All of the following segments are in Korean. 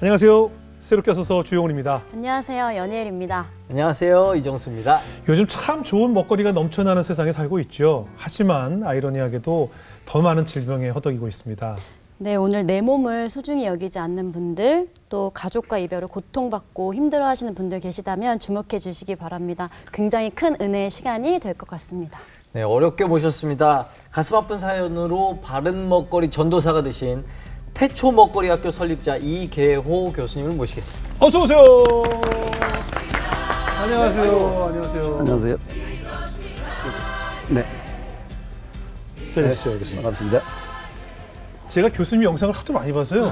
안녕하세요. 새롭게 와서 주영훈입니다. 안녕하세요. 연예일입니다. 안녕하세요. 이정수입니다. 요즘 참 좋은 먹거리가 넘쳐나는 세상에 살고 있죠. 하지만 아이러니하게도 더 많은 질병에 허덕이고 있습니다. 네, 오늘 내 몸을 소중히 여기지 않는 분들, 또 가족과 이별을 고통받고 힘들어하시는 분들 계시다면 주목해 주시기 바랍니다. 굉장히 큰 은혜의 시간이 될 것 같습니다. 네, 어렵게 모셨습니다. 가슴 아픈 사연으로 바른 먹거리 전도사가 되신 태초 먹거리 학교 설립자 이계호 교수님을 모시겠습니다. 어서 오세요. 안녕하세요. 안녕하세요. 안녕하세요. 네, 자리하시죠. 알겠습니다. 반갑습니다. 제가 교수님 영상을 하도 많이 봐서요.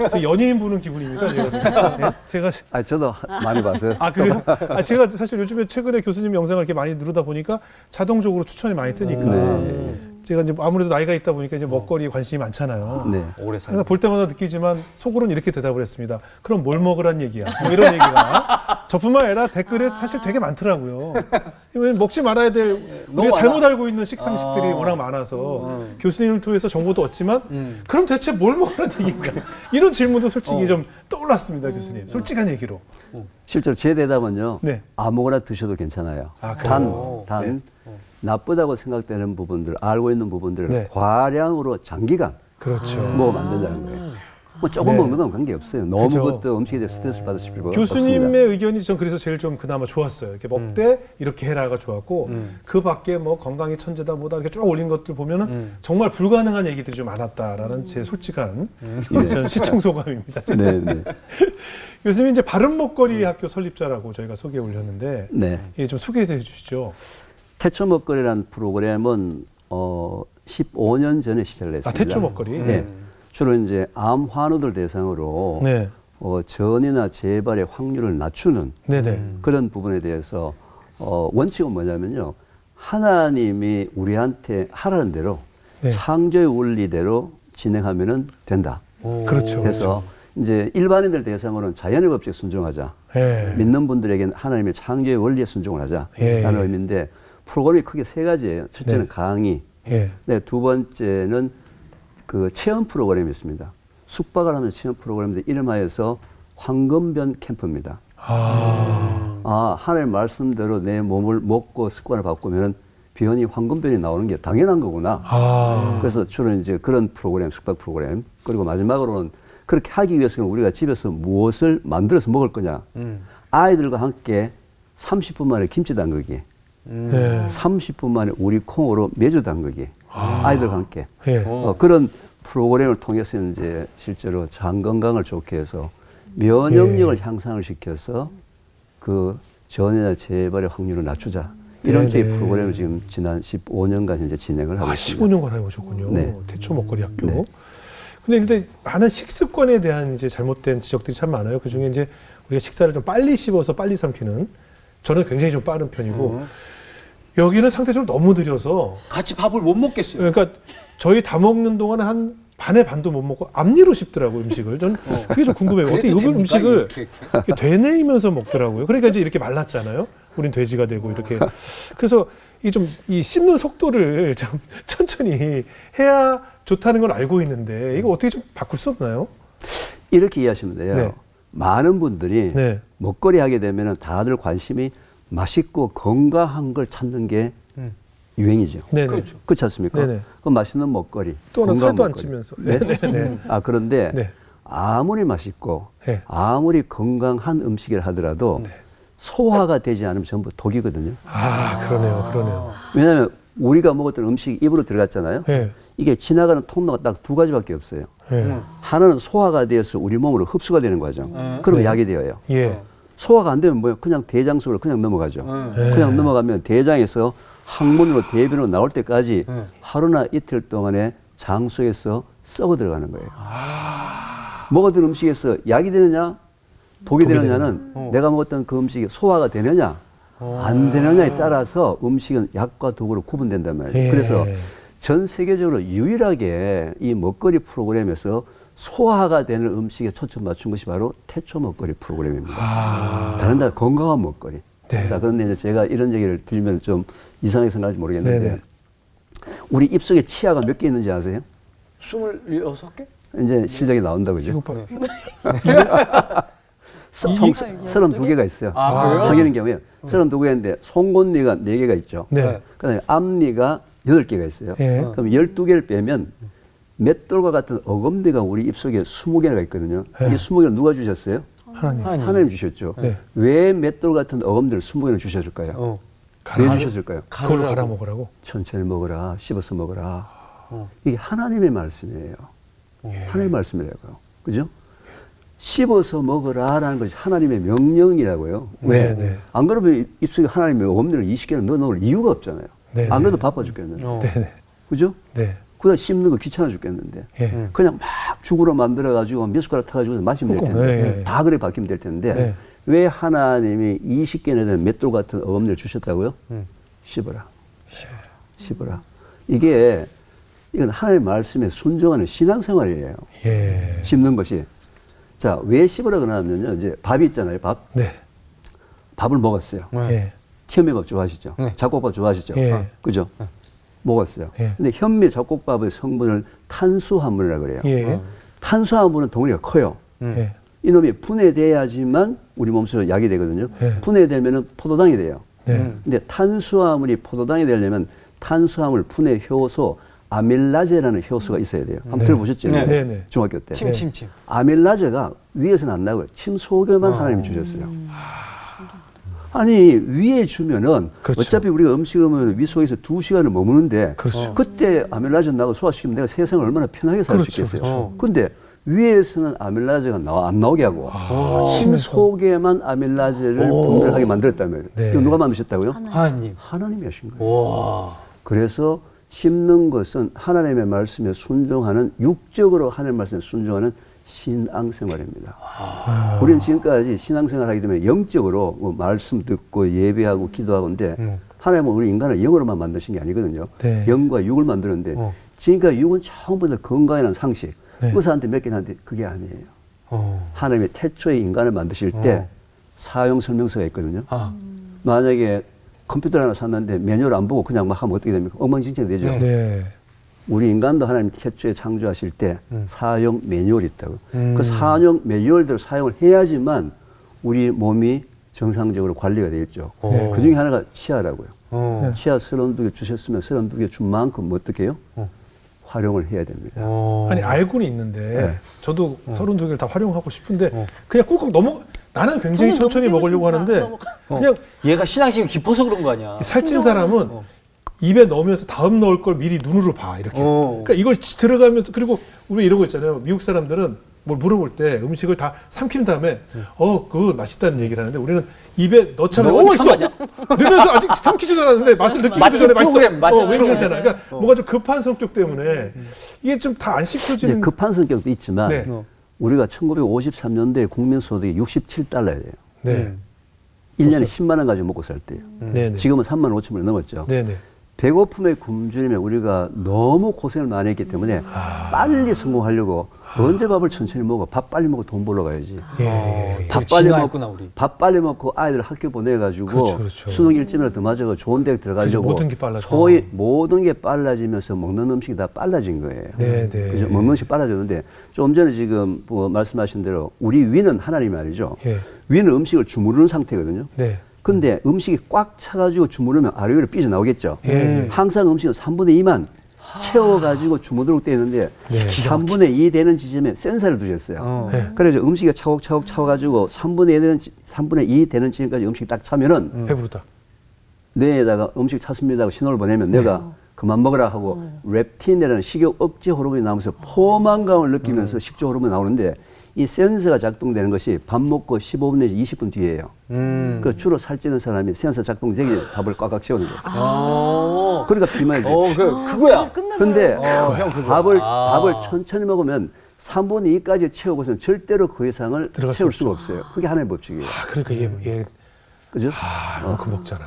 저 연예인 보는 기분입니다. 제가 저도 많이 봤어요. 아, 그래요? 제가 사실 요즘에 최근에 교수님 영상을 이렇게 많이 누르다 보니까 자동적으로 추천이 많이 뜨니까. 제가 이제 아무래도 나이가 있다 보니까 이제 먹거리에 관심이 많잖아요. 네. 오래 그래서 볼 때마다 느끼지만 속으로는 이렇게 대답을 했습니다. 그럼 뭘 먹으란 얘기야? 뭐 이런 얘기가. 저뿐만 아니라 댓글에 사실 되게 많더라고요. 왜냐면 먹지 말아야 될 우리가 잘못 알고 있는 식상식들이 워낙 많아서 교수님을 통해서 정보도 얻지만 그럼 대체 뭘 먹으란 얘기인가? 이런 질문도 솔직히 좀 떠올랐습니다, 교수님. 솔직한 얘기로. 실제로 제 대답은요. 네. 아무거나 드셔도 괜찮아요. 아, 그래요? 단 나쁘다고 생각되는 부분들, 알고 있는 부분들을 네. 과량으로 장기간 그렇죠. 먹으면 안 된다는 거예요. 뭐 조금 네. 먹는 건 관계없어요. 너무 그죠. 그것도 음식에 대해 스트레스 받으실 필요가 교수님의 없습니다. 의견이 전 그래서 제일 좀 그나마 좋았어요. 이렇게 먹되 이렇게 해라가 좋았고 그 밖에 뭐 건강이 천재다 뭐다 이렇게 쭉 올린 것들 보면은 정말 불가능한 얘기들이 좀 많았다라는 제 솔직한 저는 시청 소감입니다. 네, 네. 교수님 이제 바른 먹거리 학교 설립자라고 저희가 소개 올렸는데 네. 예, 좀 소개해 주시죠. 태초 먹거리라는 프로그램은 15년 전에 시작을 했습니다. 아, 태초 먹거리. 네. 주로 이제 암 환우들 대상으로 네, 전이나 재발의 확률을 낮추는 네네. 그런 부분에 대해서 원칙은 뭐냐면요. 하나님이 우리한테 하라는 대로 네. 창조의 원리대로 진행하면은 된다. 그렇죠. 그래서 이제 일반인들 대상으로는 자연의 법칙에 순종하자. 예. 믿는 분들에게는 하나님의 창조의 원리에 순종을 하자라는 예. 의미인데 프로그램이 크게 세 가지예요. 첫째는 네. 강의, 예. 네, 두 번째는 그 체험 프로그램이 있습니다. 숙박을 하면 체험 프로그램인데 이름하여서 황금변 캠프입니다. 하나님 말씀대로 내 몸을 먹고 습관을 바꾸면 변이 황금변이 나오는 게 당연한 거구나. 그래서 주로 이제 그런 프로그램, 숙박 프로그램. 그리고 마지막으로는 그렇게 하기 위해서는 우리가 집에서 무엇을 만들어서 먹을 거냐. 아이들과 함께 30분 만에 김치 담그기. 네. 30분 만에 우리 콩으로 메주 담그기. 아이들과 함께. 예. 그런 프로그램을 통해서 이제 실제로 장 건강을 좋게 해서 면역력을 향상을 시켜서 그 전이나 재발의 확률을 낮추자. 이런 쪽의 프로그램을 지금 지난 15년간 현재 진행을 하고 있습니다. 15년간 해오셨군요. 네. 태초 먹거리 학교. 네. 근데 많은 식습관에 대한 이제 잘못된 지적들이 참 많아요. 그 중에 이제 우리가 식사를 좀 빨리 씹어서 빨리 삼키는 저는 굉장히 좀 빠른 편이고 여기는 상대적으로 너무 느려서 같이 밥을 못 먹겠어요. 그러니까 저희 다 먹는 동안에 한 반의 반도 못 먹고 앞니로 씹더라고요, 음식을. 저는 그게 좀 궁금해요. 어떻게 이 음식을 이렇게 되뇌이면서 먹더라고요. 그러니까 이제 이렇게 말랐잖아요. 우린 돼지가 되고 이렇게. 그래서 이 씹는 속도를 좀 천천히 해야 좋다는 걸 알고 있는데 이거 어떻게 좀 바꿀 수 없나요? 이렇게 이해하시면 돼요. 네. 많은 분들이 네. 먹거리 하게 되면 다들 관심이 맛있고 건강한 걸 찾는 게 유행이죠. 네네. 그렇죠. 그렇지 않습니까? 네네. 그 맛있는 먹거리. 또 하나 건강한 살도 안 먹거리. 찌면서. 네? 네네. 그런데 네. 아무리 맛있고 네. 아무리 건강한 음식을 하더라도 네. 소화가 되지 않으면 전부 독이거든요. 그러네요. 왜냐하면 우리가 먹었던 음식이 입으로 들어갔잖아요. 네. 이게 지나가는 통로가 딱 두 가지밖에 없어요. 네. 하나는 소화가 되어서 우리 몸으로 흡수가 되는 과정. 그럼 약이 되어요. 예. 소화가 안 되면 뭐예요? 그냥 대장 속으로 그냥 넘어가죠. 그냥 넘어가면 대장에서 항문으로 대변으로 나올 때까지 하루나 이틀 동안에 장 속에서 썩어 들어가는 거예요. 먹었던 음식에서 약이 되느냐, 독이 되느냐는 내가 먹었던 그 음식이 소화가 되느냐, 안 되느냐에 따라서 음식은 약과 독으로 구분된단 말이에요. 예. 그래서 전 세계적으로 유일하게 이 먹거리 프로그램에서 소화가 되는 음식에 초점 맞춘 것이 바로 태초 먹거리 프로그램입니다. 다른 데 건강한 먹거리. 네. 자, 그런데 이제 제가 이런 얘기를 드리면 좀 이상하게 생각할지 모르겠는데 네네. 우리 입속에 치아가 몇 개 있는지 아세요? 26개? 이제 실력이 나온다 그죠? 이거 봐. 총 32개가 있어요. 아, 그래요? 성인의 경우에 32개인데 송곳니가 4개가 있죠. 네. 그다음에 앞니가 8개가 있어요. 예. 그럼 12개를 빼면 맷돌과 같은 어금니가 우리 입속에 20개가 있거든요. 네. 이 20개를 누가 주셨어요? 하나님. 하나님 주셨죠. 네. 왜 맷돌 같은 어금니를 20개를 주셨을까요? 왜 주셨을까요? 그걸로 갈아 먹으라고. 천천히 먹어라, 씹어서 먹어라. 이게 하나님의 말씀이에요. 하나님의 말씀이라고요. 그죠? 씹어서 먹어라라는 것이 하나님의 명령이라고요. 왜? 네, 네. 안 그러면 입속에 하나님의 어금니를 20개를 넣어놓을 이유가 없잖아요. 네, 안 네. 그래도 바빠 죽겠는데. 네네. 그죠? 네. 그다음 씹는 거 귀찮아 죽겠는데. 예. 그냥 막 죽으로 만들어가지고 몇 숟가락 타가지고 마시면 될 텐데. 네, 네. 다 그래 바뀌면 될 텐데. 네. 왜 하나님이 20개나 되는 맷돌 같은 어금니를 주셨다고요? 씹어라. 씹어라. 이건 하나님의 말씀에 순종하는 신앙생활이에요. 예. 씹는 것이. 자, 왜 씹으라 그러냐면요. 이제 밥이 있잖아요. 밥. 네. 밥을 먹었어요. 예. 현미밥 좋아하시죠? 네. 잡곡밥 좋아하시죠? 예. 그죠? 먹었어요. 예. 근데 현미 잡곡밥의 성분을 탄수화물이라고 그래요. 예. 탄수화물은 덩어리가 커요. 예. 이놈이 분해돼야지만 우리 몸속에 약이 되거든요. 예. 분해되면 포도당이 돼요. 네. 근데 탄수화물이 포도당이 되려면 탄수화물 분해 효소 아밀라제라는 효소가 있어야 돼요. 한번 네. 들어보셨죠? 네, 네, 네. 중학교 때. 침. 아밀라제가 위에서는 안 나고요. 침 속에만 하나님이 주셨어요. 아니 위에 주면은 그렇죠. 어차피 우리가 음식을 먹으면 위 속에서 2시간을 머무는데 그렇죠. 그때 아밀라제 나고 소화시키면 내가 세상을 얼마나 편하게 살 수 그렇죠, 있겠어요. 그렇죠. 근데 위에서는 아밀라제가 안 나오게 하고 침 속에만 아밀라제를 분별하게 만들었다면 네. 이거 누가 만드셨다고요? 하나님. 하나님이 하신 거예요. 와. 그래서 씹는 것은 하나님의 말씀에 순종하는 육적으로 하나님의 말씀에 순종하는 신앙생활입니다. 우리는 지금까지 신앙생활 하기 때문에 영적으로 뭐 말씀 듣고 예배하고 기도하고인데 하나님은 우리 인간을 영으로만 만드신 게 아니거든요. 네. 영과 육을 만드는데 지금까지 육은 처음부터 건강이라는 상식 네. 의사한테 맡기는데 그게 아니에요. 하나님이 태초에 인간을 만드실 때 사용 설명서가 있거든요. 만약에 컴퓨터 하나 샀는데 매뉴얼 안 보고 그냥 막 하면 어떻게 됩니까? 엉망진창이 되죠. 네. 우리 인간도 하나님 태초에 창조하실 때 사용 매뉴얼이 있다고. 그 사용 매뉴얼대로 사용을 해야지만 우리 몸이 정상적으로 관리가 되겠죠. 오. 그 중에 하나가 치아라고요. 어. 치아 32개 주셨으면 32개 준 만큼 뭐 어떻게 해요? 활용을 해야 됩니다. 아니 알고는 있는데 네. 저도 32개를 다 활용하고 싶은데 그냥 꾹꾹 나는 굉장히 저는 천천히 넘기고 먹으려고 싶지 하는데 않아. 그냥 얘가 신앙심이 깊어서 그런 거 아니야. 살찐 사람은 입에 넣으면서 다음 넣을 걸 미리 눈으로 봐 이렇게. 그러니까 이걸 들어가면서 그리고 우리 이러고 있잖아요. 미국 사람들은 뭘 물어볼 때 음식을 다 삼킨 다음에 그거 맛있다는 얘기를 하는데 우리는 입에 넣자마자 넣자마자. 넣으면서 아직 삼키지도 않았는데 맛을 느끼기도 맛집 전에 맛있어. 프로그램, 맛집 프로그램. 그러잖아. 그러니까 뭔가 좀 급한 성격 때문에 이게 좀 다 안 이제 시켜지는. 급한 성격도 있지만 네. 우리가 1953년도에 국민소득이 67달러예요. 네. 1년에 10만 원 가지고 먹고 살 때예요. 네네. 지금은 3만 5천 원을 넘었죠. 네네. 배고픔에 굶주리면 우리가 너무 고생을 많이 했기 때문에 빨리 성공하려고 언제 밥을 천천히 먹어. 밥 빨리 먹고 돈 벌러 가야지. 예. 밥 빨리 진화했구나, 먹고 우리. 밥 빨리 먹고 아이들 학교 보내가지고 그렇죠, 그렇죠. 수능 일점이라도 더 맞아가 좋은 대학 들어가려고 모든 게 빨라져. 소위 모든 게 빨라지면서 먹는 음식이 다 빨라진 거예요. 네네. 그죠? 먹는 음식 빨라졌는데 좀 전에 지금 뭐 말씀하신 대로 우리 위는 하나님이 아니죠. 예. 위는 음식을 주무르는 상태거든요. 네. 근데 음식이 꽉 차가지고 주무르면 아래위로 삐져나오겠죠. 예. 항상 음식은 3분의 2만 채워가지고 주무도록 되어 있는데 네. 3분의 2 되는 지점에 센서를 두셨어요. 네. 그래서 음식이 차곡차곡 차가지고 3분의 2 되는 지점까지 음식이 딱 차면은 배부르다. 뇌에다가 음식 찼습니다 하고 신호를 보내면 내가 그만 먹으라 하고 렙틴이라는 식욕 억제 호르몬이 나오면서 포만감을 느끼면서 식조 호르몬이 나오는데 이 센서가 작동되는 것이 밥 먹고 15분 내지 20분 뒤에요. 그 주로 살찌는 사람이 센서 작동되기 전에 밥을 꽉꽉 채우는 거예요. 그러니까 비만이지. 그거야. 근데 형 그거. 밥을 천천히 먹으면 3분의 2까지 채우고서는 절대로 그 이상을 들어갈 수 채울 수가 없어요. 그게 하나의 법칙이에요. 그러니까 얘 그죠? 이만큼 먹잖아.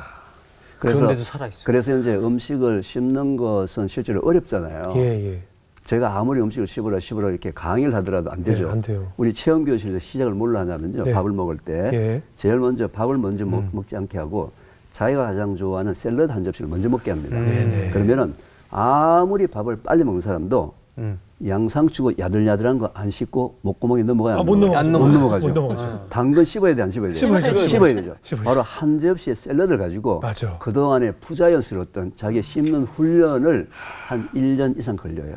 그런데도 살아있어. 그래서 이제 음식을 씹는 것은 실제로 어렵잖아요. 예. 제가 아무리 음식을 씹으라 이렇게 강의를 하더라도 안 되죠. 네, 안 돼요. 우리 체험교실에서 시작을 뭘로 하냐면요. 네. 밥을 먹을 때 예. 제일 먼저 밥을 먼저 먹지 않게 하고 자기가 가장 좋아하는 샐러드 한 접시를 먼저 먹게 합니다. 네네. 그러면은 아무리 밥을 빨리 먹는 사람도 양상추고 야들야들한 거 안 씹고 목구멍에 넘어가야 못 넘어가죠. 못 넘어가죠. 못 넘어가죠. 당근 씹어야 돼, 안 씹어야 돼? 씹어야죠. 씹어야 되죠. 씹어야죠. 바로 한 접시의 샐러드를 가지고 맞아. 그동안에 부자연스러웠던 자기 씹는 훈련을 한 1년 이상 걸려요.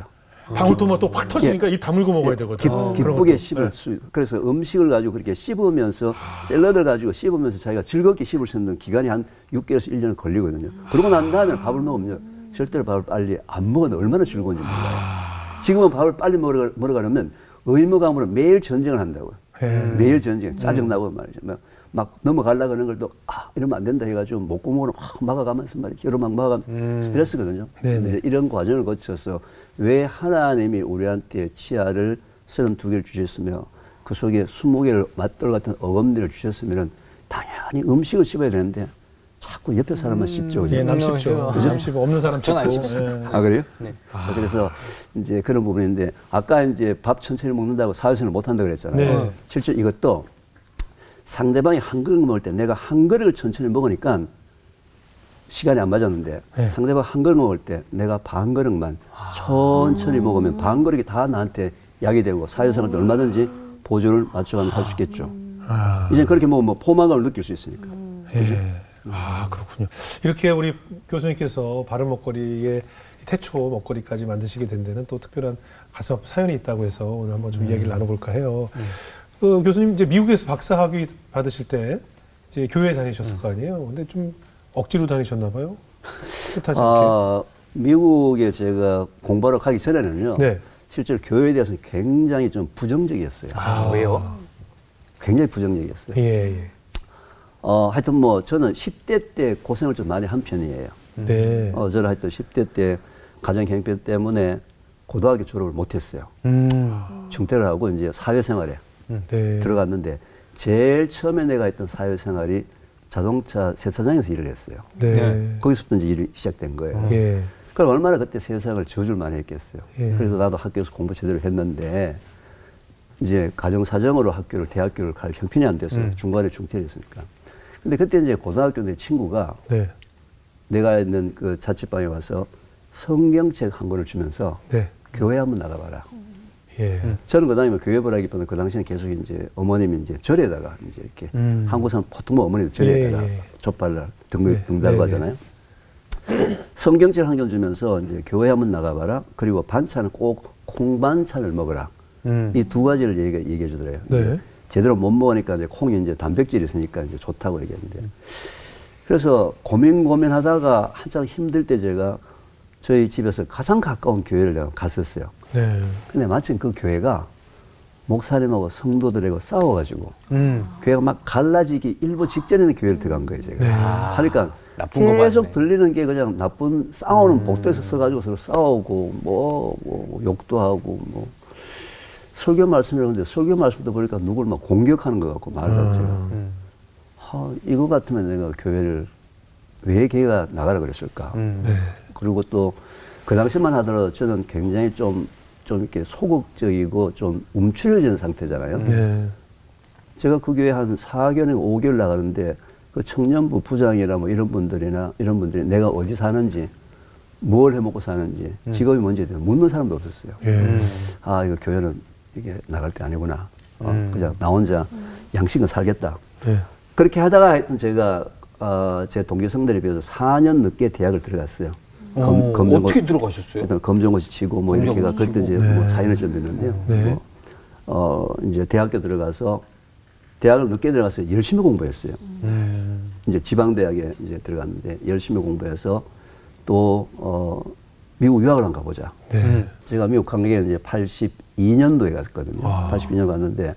방울토마토 확 터지니까 입 다물고 먹어야 되거든. 그런 기쁘게 것도. 씹을 수. 그래서 음식을 가지고 그렇게 씹으면서 샐러드를 가지고 씹으면서 자기가 즐겁게 씹을 수 있는 기간이 한 6개월에서 1년 걸리거든요. 그러고 난 다음에 밥을 먹으면 절대로 밥을 빨리 안 먹어도 얼마나 즐거운지 몰라요. 지금은 밥을 빨리 먹으려면 의무감으로 매일 전쟁을 한다고요. 매일 전쟁, 짜증나고 말이죠. 막 넘어가려고 하는 걸 또, 이러면 안 된다 해가지고 목구멍으로 막 막아가면서 말이죠. 혀로 막 막아가면서 스트레스거든요. 근데 이런 과정을 거쳐서 왜 하나님이 우리한테 치아를 32개를 주셨으며 그 속에 20개를 맞돌 같은 어금니를 주셨으면 당연히 음식을 씹어야 되는데 자꾸 옆에 사람만 씹죠. 그죠? 예, 남 씹죠. 그죠? 남 씹어. 없는 사람 전안 씹고. 씹습니다. 예. 그래요? 네. 그래서 이제 그런 부분인데 아까 이제 밥 천천히 먹는다고 사회생활 못한다고 그랬잖아요. 네. 실제 이것도 상대방이 한 그릇 먹을 때 내가 한 그릇을 천천히 먹으니까 시간이 안 맞았는데 네. 상대방 한 그릇 먹을 때 내가 반 그릇만 천천히 먹으면 반 그릇이 다 나한테 약이 되고 사회생활도 얼마든지 보조를 맞춰가면서 할 수 있겠죠. 이제 그렇게 먹으면 뭐 포만감을 느낄 수 있으니까. 예. 그렇군요. 이렇게 우리 교수님께서 바른 먹거리에 태초 먹거리까지 만드시게 된 데는 또 특별한 가슴 아픈 사연이 있다고 해서 오늘 한번 좀 이야기를 나눠볼까 해요. 교수님 이제 미국에서 박사학위 받으실 때 이제 교회 다니셨을 거 아니에요. 근데 좀 억지로 다니셨나 봐요. 뜻하지 않게. 미국에 제가 공부하러 가기 전에는요. 네. 실제로 교회에 대해서는 굉장히 좀 부정적이었어요. 왜요? 굉장히 부정적이었어요. 예. 하여튼 뭐 저는 10대 때 고생을 좀 많이 한 편이에요. 네. 저는 하여튼 10대 때 가정 형편 때문에 고등학교 졸업을 못했어요. 중퇴를 하고 이제 사회생활에 네. 들어갔는데 제일 처음에 내가 했던 사회생활이 자동차 세차장에서 일을 했어요. 네. 거기서부터 이제 일이 시작된 거예요. 예. 그럼 얼마나 그때 세상을 저주를 많이 했겠어요. 예. 그래서 나도 학교에서 공부 제대로 했는데 이제 가정사정으로 대학교를 갈 형편이 안 돼서 중간에 중퇴를 했으니까. 근데 그때 이제 고등학교 내 친구가 네. 내가 있는 그 자취방에 와서 성경책 한 권을 주면서 네. 교회 한번 나가봐라. 예. 저는 그 다음에 교회 보라기보다는 그 당시에는 계속 이제 어머님이 이제 절에다가 이제 이렇게 한국 사람 보통 뭐 어머니들 절에다가 예. 족발을 네. 등달고 네. 하잖아요. 성경책 한 권 주면서 이제 교회 한번 나가봐라. 그리고 반찬은 꼭 콩반찬을 먹어라. 이 두 가지를 얘기해 주더래요. 네. 이제 제대로 못 먹으니까 이제 콩이 이제 단백질이 있으니까 이제 좋다고 얘기했는데. 그래서 고민하다가 한참 힘들 때 제가 저희 집에서 가장 가까운 교회를 내가 갔었어요. 네. 근데 마침 그 교회가 목사님하고 성도들하고 싸워가지고 교회가 막 갈라지기 일보 직전에는 교회를 들어간 거예요, 제가. 네. 하니까 나쁜 거 계속 봤네. 들리는 게 그냥 나쁜 싸우는 복도에서 서가지고 서로 싸우고 뭐 욕도 하고 뭐 설교 말씀을 하는데 설교 말씀도 보니까 누굴 막 공격하는 것 같고 말 자체가. 이거 같으면 내가 교회를 왜 걔가 나가라 그랬을까. 네. 그리고 또 그 당시만 하더라도 저는 굉장히 좀 이렇게 소극적이고 좀 움츠려진 상태잖아요. 네. 제가 그 교회 한 4개월, 5개월 나가는데 그 청년부 부장이나 뭐 이런 분들이 내가 어디 사는지 뭘 해먹고 사는지 직업이 뭔지에 대해 묻는 사람도 없었어요. 예. 이거 교회는 이게 나갈 때 아니구나. 그냥 나 혼자 양식은 살겠다. 네. 그렇게 하다가 하여튼 제가 제 동기생들에 비해서 4년 늦게 대학을 들어갔어요. 어떻게 들어가셨어요? 일단 검정고시 치고 뭐 이렇게가 검정고시 그때 이제 치고. 뭐 네. 사연을 좀 있는데요. 네. 이제 대학교 들어가서 대학을 늦게 들어가서 열심히 공부했어요. 이제 지방대학에 이제 들어갔는데 열심히 공부해서 또 미국 유학을 한번 가보자. 네. 제가 미국 간 게 이제 82년도에 갔거든요. 82년 갔는데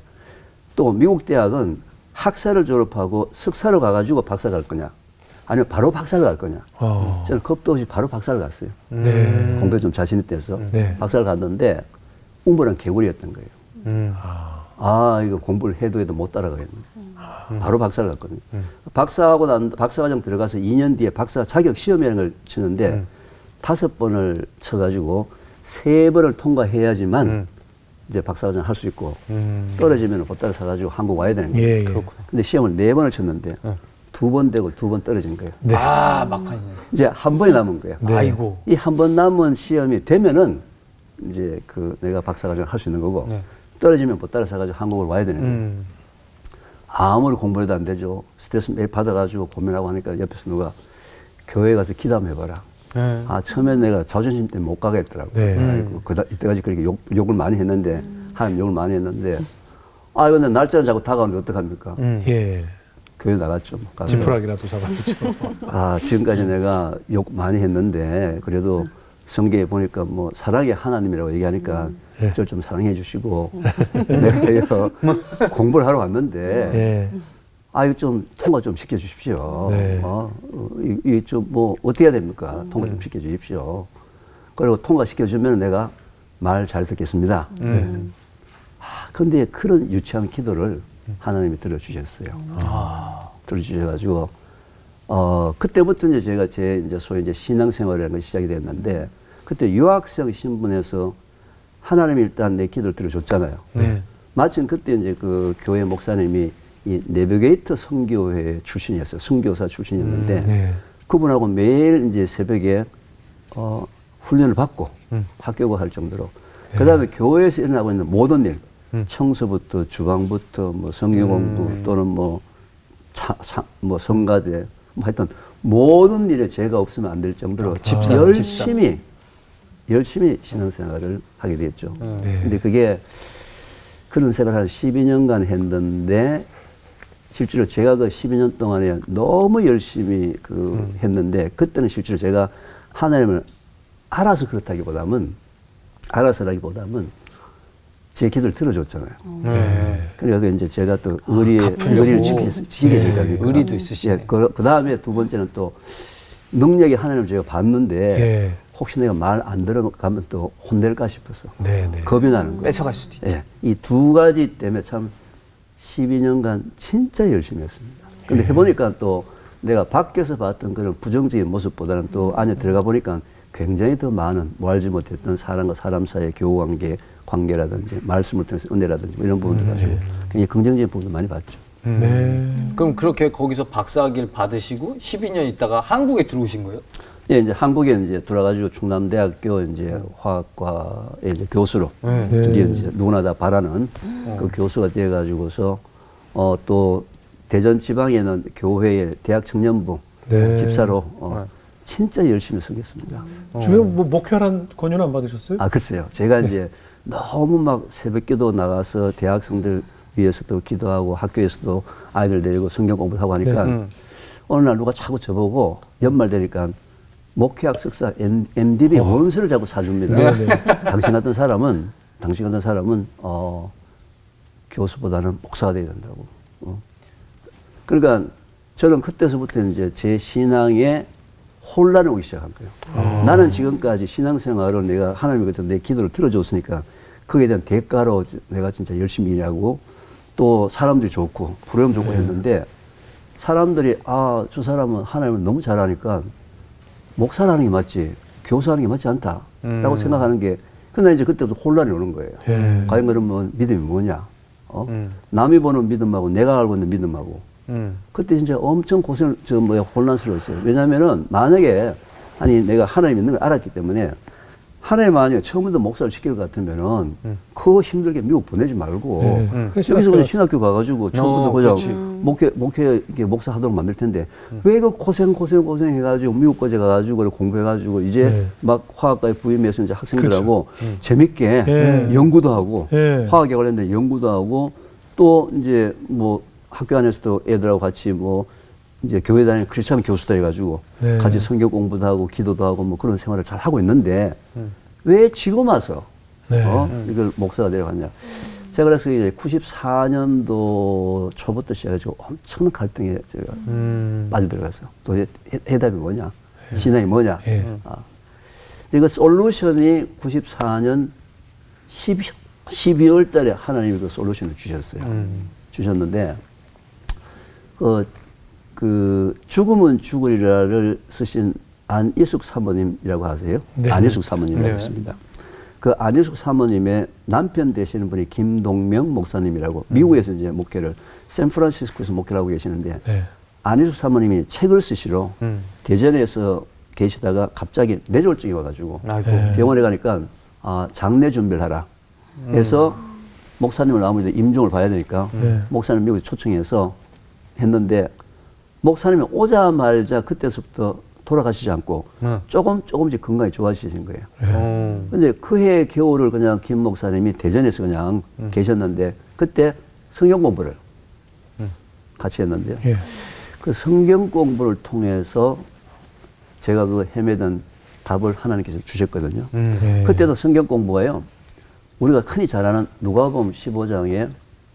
또 미국 대학은 학사를 졸업하고 석사로 가가지고 박사 갈 거냐, 아니면 바로 박사를 갈 거냐. 저는 겁도 없이 바로 박사를 갔어요. 네. 공부에 좀 자신 있대서 네. 박사를 갔는데 우물한 개구리였던 거예요. 이거 공부를 해도 못 따라가겠네. 바로 박사를 갔거든요. 박사과정 들어가서 2년 뒤에 박사 자격 시험이라는 걸 치는데 5번을 쳐가지고 3번을 통과해야지만 이제 박사과정 할 수 있고 떨어지면 보따리 사가지고 한국 와야 되는 거예요. 예. 근데 시험을 4번을 쳤는데 2번 되고 2번 떨어진 거예요. 네. 막판이네. 이제 한 번이 남은 거예요. 네. 아이고. 이 한 번 남은 시험이 되면은 이제 그 내가 박사과정을 할 수 있는 거고 네. 떨어지면 못 따라서가지고 한국을 와야 되는데 아무리 공부해도 안 되죠. 스트레스 매일 받아가지고 고민하고 하니까 옆에서 누가 교회 가서 기도 한번 해봐라. 네. 아, 처음엔 내가 자존심 때문에 못 가겠더라고요. 네. 아이고, 이때까지 그렇게 욕을 많이 했는데, 하나님 욕을 많이 했는데, 아, 이번에 날짜를 자꾸 다가오는데 어떡합니까? 예. 교회 나갔죠. 가서. 지푸라기라도 잡아주죠. 아, 지금까지 내가 욕 많이 했는데, 그래도 성경에 보니까 뭐, 사랑의 하나님이라고 얘기하니까, 저를 좀 사랑해 주시고, 내가 이거 공부를 하러 왔는데, 예. 아, 이거 좀 통과 좀 시켜주십시오. 네. 이게 좀 뭐 어떻게 해야 됩니까? 통과 좀 시켜주십시오. 그리고 통과시켜주면 내가 말 잘 듣겠습니다. 근데 그런 유치한 기도를 하나님이 들어주셨어요. 들어주셔가지고, 그때부터 이제 제가 이제 소위 이제 신앙생활이라는 것이 시작이 됐는데, 그때 유학생 신분에서 하나님이 일단 내 기도를 들어줬잖아요. 네. 마침 그때 이제 그 교회 목사님이 이 내비게이터 선교회 출신이었어요. 선교사 출신이었는데 네. 그분하고 매일 이제 새벽에 훈련을 받고 학교고 할 정도로 그다음에 교회에서 일어나고 있는 모든 일 청소부터 주방부터 뭐 성경 공부 또는 뭐 성가대 뭐 하여튼 모든 일에 제가 없으면 안 될 정도로 열심히 신앙생활을 하게 됐죠. 근데 그게 그런 생활을 한 12년간 했는데 실제로 제가 그 12년 동안에 너무 열심히 했는데 그때는 실제로 제가 하나님을 알아서라기보다는 제 기도를 들어줬잖아요. 그러니까 이제 제가 또 의리를 지키게 되니까. 의리도 있으시네. 예, 그 다음에 두 번째는 또 능력이 하나님을 제가 봤는데 혹시 내가 말 안 들어가면 또 혼낼까 싶어서 겁이 나는 거예요. 뺏어갈 수도 있다. 예, 이 두 가지 때문에 참 12년간 진짜 열심히 했습니다. 근데 해보니까 또 내가 밖에서 봤던 그런 부정적인 모습보다는 또 안에 들어가 보니까 굉장히 더 많은 알지 못했던 사람과 사람 사이의 교우 관계라든지 말씀을 통해서 은혜라든지 이런 부분들 가지고 굉장히 긍정적인 부분을 많이 봤죠. 그럼 그렇게 거기서 박사학위를 받으시고 12년 있다가 한국에 들어오신 거예요? 예, 이제 한국에 이제 들어가지고 충남대학교 이제 화학과의 이제 교수로 드디어 이제 누구나 다 바라는 그 교수가 되어가지고서 또 대전 지방에는 교회의 대학 청년부 집사로 진짜 열심히 섬겼습니다. 주변 뭐 목회란 권유는 안 받으셨어요? 아, 글쎄요. 제가 이제 너무 막 새벽기도 나가서 대학생들 위해서도 기도하고 학교에서도 아이들 데리고 성경 공부하고 하니까 어느 날 누가 자꾸 저보고 연말 되니까 목회학 석사 MDB 원서를 자꾸 사줍니다. 당신 같은 사람은 교수보다는 목사가 되어야 된다고. 그러니까 저는 그때서부터 이제 제 신앙에 혼란이 오기 시작한 거예요. 나는 지금까지 신앙생활을 내가 하나님이 그때 내 기도를 들어줬으니까 거기에 대한 대가로 내가 진짜 열심히 일하고 또 사람들이 좋고 부러움 좋고 했는데 사람들이 저 사람은 하나님을 너무 잘하니까 목사라는 게 맞지 교사라는 게 맞지 않다라고 생각하는 게 근데 이제 그때부터 혼란이 오는 거예요. 과연 그러면 믿음이 뭐냐? 남이 보는 믿음하고 내가 알고 있는 믿음하고 그때 진짜 엄청 혼란스러웠어요. 왜냐하면은 만약에 내가 하나님 있는 걸 알았기 때문에 하나님 만약에 처음부터 목사를 시킬 것 같으면은 그거 힘들게 미국 보내지 말고 여기서 그냥 신학교 가가지고 처음부터 그냥 목사 하도록 만들 텐데 왜 그 고생 해가지고 미국까지 가가지고 공부해가지고 이제 막 화학과에 부임해서 이제 학생들하고 재밌게 연구도 하고 화학에 관련된 연구도 하고 또 이제 뭐 학교 안에서도 애들하고 같이 뭐 이제 교회 다니는 크리스찬 교수다 해가지고 같이 성경 공부도 하고 기도도 하고 뭐 그런 생활을 잘 하고 있는데 왜 지금 와서 이걸 목사가 되어갔냐? 제가 그래서 이제 94년도 초부터 시작해가지고 엄청난 갈등에 제가 빠져들어갔어요. 또 해답이 뭐냐? 신앙이 뭐냐? 이거 솔루션이 94년 12월 달에 하나님이 그 솔루션을 주셨어요. 주셨는데 그 죽으면 죽으리라를 쓰신 안희숙 사모님이라고 아세요? 안희숙 사모님이라고 있습니다. 그 안희숙 사모님의 남편 되시는 분이 김동명 목사님이라고 미국에서 이제 목회를 샌프란시스코에서 목회를 하고 계시는데 안희숙 사모님이 책을 쓰시러 대전에서 계시다가 갑자기 뇌졸중이 와가지고 병원에 가니까 장례 준비를 하라 해서 목사님을 아무래도 임종을 봐야 되니까 네. 목사님 미국에 초청해서 했는데 목사님이 오자마자 그때서부터 돌아가시지 않고 조금씩 건강이 좋아지신 거예요. 근데 그해 겨울을 그냥 김 목사님이 대전에서 그냥 계셨는데 그때 성경 공부를 같이 했는데요. 예. 그 성경 공부를 통해서 제가 그 헤매던 답을 하나님께서 주셨거든요. 예. 그때도 성경 공부가요. 우리가 흔히 잘 아는 누가복음 15장에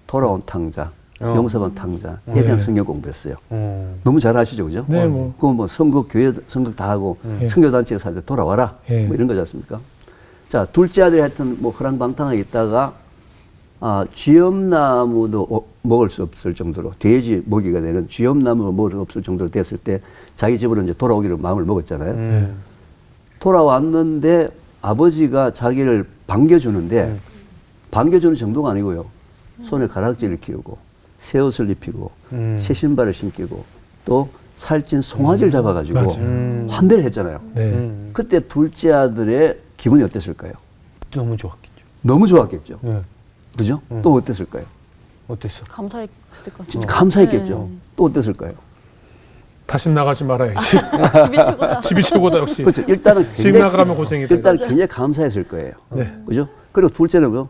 돌아온 탕자, 용서받은 탕자에 대한 성경 공부였어요. 너무 잘 아시죠, 그죠? 네, 뭐. 그거 뭐 선거 교회 선거 다 하고 선교단체에 살 때 돌아와라 뭐 이런 거지 않습니까? 자, 둘째 아들이 하여튼 뭐 허랑방탕하게 있다가 쥐엄나무도 먹을 수 없을 정도로 돼지 먹이가 되는 쥐엄나무가 먹을 수 없을 정도로 됐을 때 자기 집으로 이제 돌아오기로 마음을 먹었잖아요. 돌아왔는데 아버지가 자기를 반겨주는데 반겨주는 정도가 아니고요. 손에 가락지를 끼우고 새 옷을 입히고 새 신발을 신기고 또 살찐 송아지를 잡아가지고 환대를 했잖아요. 네. 그때 둘째 아들의 기분이 어땠을까요? 너무 좋았겠죠. 너무 좋았겠죠. 네. 그죠? 또 어땠을까요? 어땠어? 감사했을 것 같아요. 진짜 감사했겠죠. 또 어땠을까요? 다시 나가지 말아야지. 집이 최고다. 집이 최고다 역시. 그렇죠. 일단은 지금 나가면 고생이다. 일단 굉장히 감사했을 거예요. 네. 그죠? 그리고 둘째는 뭐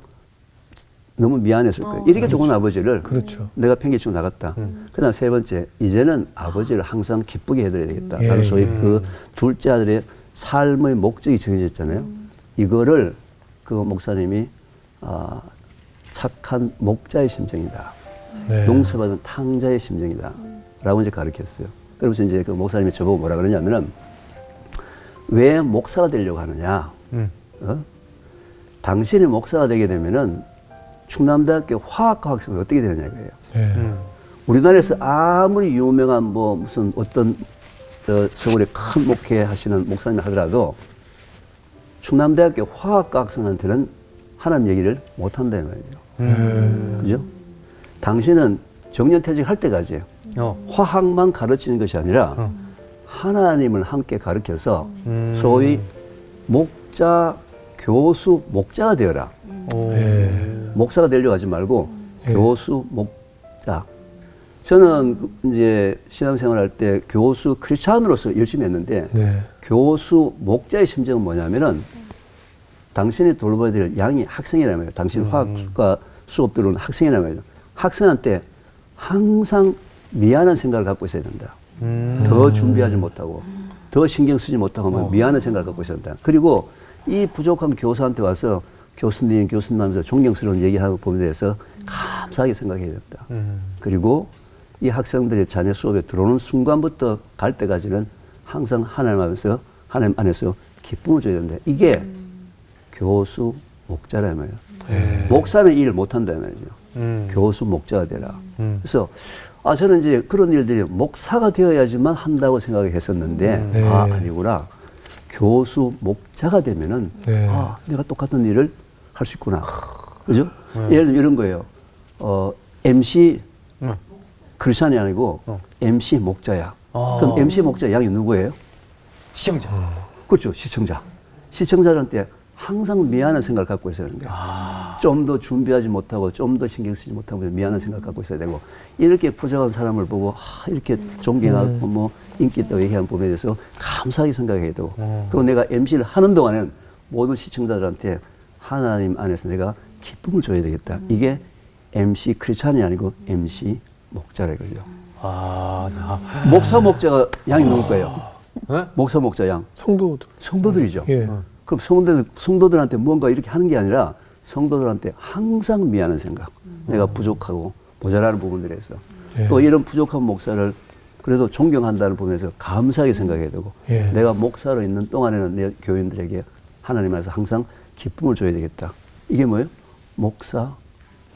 너무 미안했을 거예요. 이렇게 좋은 아버지를 그렇죠. 내가 팽개치고 나갔다. 그다음 세 번째, 이제는 아버지를 항상 기쁘게 해드려야 되겠다. 예. 라는 소위 그 둘째 아들의 삶의 목적이 정해졌잖아요. 이거를 그 목사님이 착한 목자의 심정이다. 네. 용서받은 탕자의 심정이다. 라고 이제 가르쳤어요. 그러면서 이제 그 목사님이 저보고 뭐라 그러냐면은 왜 목사가 되려고 하느냐. 당신이 목사가 되게 되면은 충남대학교 화학과 학생은 어떻게 되느냐 이거예요. 네. 우리나라에서 아무리 유명한 뭐 무슨 어떤 서울에 큰 목회 하시는 목사님 하더라도 충남대학교 화학과 학생한테는 하나님 얘기를 못 한다 이 말이죠. 그죠? 당신은 정년퇴직할 때까지 화학만 가르치는 것이 아니라 하나님을 함께 가르쳐서 소위 목자, 교수, 목자가 되어라. 목사가 되려고 하지 말고 교수, 목자. 저는 이제 신앙생활 할 때 교수 크리스찬으로서 열심히 했는데 네. 교수, 목자의 심정은 뭐냐면은 당신이 돌봐야 될 양이 학생이라는 말이에요. 당신 화학과 수업 들어오는 학생이라는 말이에요. 학생한테 항상 미안한 생각을 갖고 있어야 된다. 더 준비하지 못하고 더 신경 쓰지 못하고 하면 미안한 생각을 갖고 있어야 된다. 그리고 이 부족한 교사한테 와서 교수님 하면서 존경스러운 얘기하고 보면서 대해서 감사하게 생각해야 된다. 그리고 이 학생들이 자녀 수업에 들어오는 순간부터 갈 때까지는 항상 하나님 안에서 기쁨을 줘야 된다. 이게 교수, 목자라는 말이에요. 목사는 일을 못한다는 말이죠. 교수, 목자가 되라. 그래서 저는 이제 그런 일들이 목사가 되어야지만 한다고 생각했었는데 아니구나. 교수, 목자가 되면은 내가 똑같은 일을 할 수 있구나. 그죠? 예를 들면 이런 거예요. MC 크리스찬이 아니고 MC 목자야. 그럼 MC 목자 양이 누구예요? 시청자. 그렇죠. 시청자. 시청자한테 항상 미안한 생각을 갖고 있어야 되는 거예요. 좀 더 준비하지 못하고 좀 더 신경 쓰지 못하고 미안한 생각을 갖고 있어야 되고 이렇게 부족한 사람을 보고 이렇게 존경하고 뭐 인기 있다고 얘기하는 부분에 대해서 감사하게 생각해야 되고 그리고 내가 MC를 하는 동안은 모든 시청자들한테 하나님 안에서 내가 기쁨을 줘야 되겠다. 이게 MC 크리스찬이 아니고 MC 목자라 이거죠. 목사 목자가 양이 누굴 거예요? 목사 목자 양. 성도들이죠. 예. 그럼 성도들한테 뭔가 이렇게 하는 게 아니라 성도들한테 항상 미안한 생각. 내가 부족하고 모자라는 부분들에서 또 이런 부족한 목사를 그래도 존경한다는 부분에서 감사하게 생각해야 되고 내가 목사로 있는 동안에는 내 교인들에게 하나님 안에서 항상 기쁨을 줘야 되겠다. 이게 뭐예요? 목사,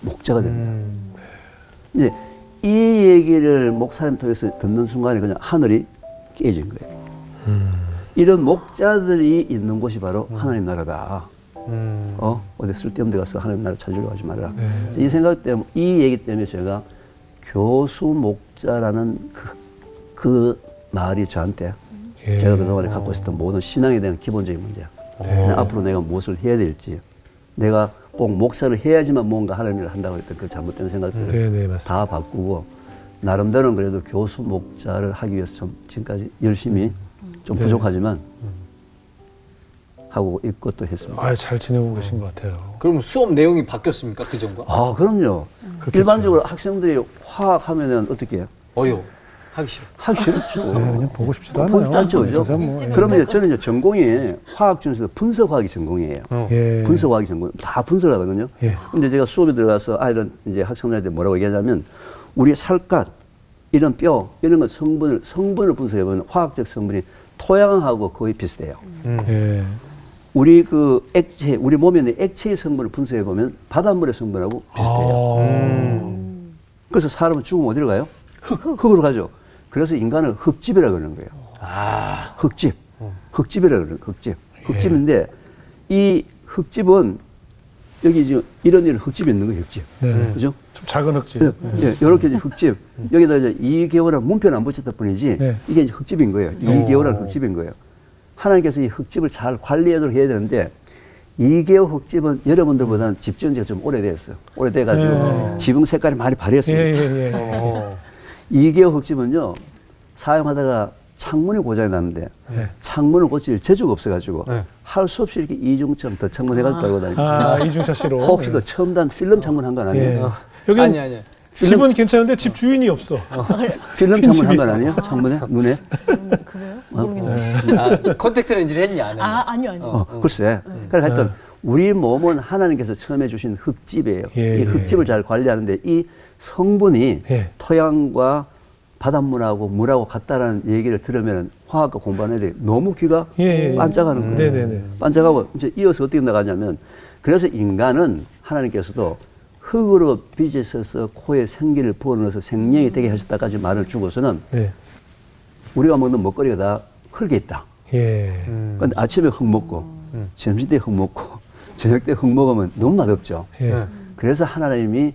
목자가 됩니다. 이제 이 얘기를 목사님 통해서 듣는 순간에 그냥 하늘이 깨진 거예요. 이런 목자들이 있는 곳이 바로 하나님 나라다. 어디 쓸데없는 데 가서 하나님 나라 찾으려고 하지 말아라. 이 생각 때문에, 이 얘기 때문에 제가 교수 목자라는 그 말이 저한테 제가 그동안에 갖고 있었던 모든 신앙에 대한 기본적인 문제야. 앞으로 내가 무엇을 해야 될지, 내가 꼭 목사를 해야지만 뭔가 하는 일을 한다고 했던 그 잘못된 생각들을 네, 맞습니다. 다 바꾸고 나름대로는 그래도 교수 목자를 하기 위해서 좀 지금까지 열심히 좀 부족하지만 하고 있고 또 했습니다. 아, 잘 지내고 계신 것 같아요. 그럼 수업 내용이 바뀌었습니까? 그 전과? 아, 그럼요. 일반적으로 학생들이 화학 하면은 어떻게 해요? 어려. 하기 싫어. 하기 싫죠. 그냥 보고 싶지도 보고 않아요. 싶지 않죠, 그죠? 그래서 뭐, 그러면 전에 이제 전공이 화학 중에서 분석화학이 전공이에요. 예. 분석화학이 전공, 다 분석을 하거든요. 예. 근데 제가 수업에 들어가서 아이들 이제 학생들한테 뭐라고 얘기하자면 우리 살갗, 이런 뼈, 이런 거 성분을 분석해보면 화학적 성분이 토양하고 거의 비슷해요. 예. 우리 그 액체, 우리 몸에 있는 액체의 성분을 분석해보면 바닷물의 성분하고 비슷해요. 그래서 사람은 죽으면 어디로 가요? 흙으로 가죠. 그래서 인간을 흙집이라고 그러는 거예요. 흙집. 흙집이라고 그러는 거예요. 흙집. 흙집인데 이 흙집은 여기 지금 이런 흙집이 있는 거예요. 흙집. 네. 그죠? 좀 작은 흙집. 예, 이렇게 이제 흙집. 여기다 이제 2개월이라는 문표는 안 붙였다 뿐이지 네. 이게 이제 흙집인 거예요. 2개월이라는 흙집인 거예요. 하나님께서 이 흙집을 잘 관리하도록 해야 되는데 2개월 흙집은 여러분들보다는 집 지은 지가 좀 오래됐어요. 오래돼가지고 지붕 색깔이 많이 바랬어요. 예. 2개월 흙집은요, 사용하다가 창문이 고장이 났는데 창문을 고칠 재주가 없어가지고 할 수 없이 이렇게 이중처럼 더 창문 해가지고 달고 다닙니다. 이중샷시로. 혹시 더 처음 단 필름 창문 한 건 아니에요? 여기 아니. 집은 괜찮은데 집 주인이 없어. 필름 창문 한 건 아니에요? 창문에? 눈에? 그래요? 모르겠네요. 아, 컨택트 렌즈를 했냐, 안 했냐? 아니요. 글쎄. 그러니까 하여튼 우리 몸은 하나님께서 처음에 주신 흙집이에요. 이 흙집을 잘 관리하는데 이 성분이 토양과 바닷물하고 물하고 같다라는 얘기를 들으면 화학과 공부하는 애들이 너무 귀가 반짝하는 거예요. 네네네. 반짝하고 이제 이어서 어떻게 나가냐면 그래서 인간은 하나님께서도 흙으로 빚으셔서 코에 생기를 부어넣어서 생명이 되게 하셨다까지 말을 주고서는 우리가 먹는 먹거리가 다 흙에 있다. 그런데 아침에 흙 먹고 점심 때 흙 먹고 저녁 때 흙 먹으면 너무 맛없죠. 그래서 하나님이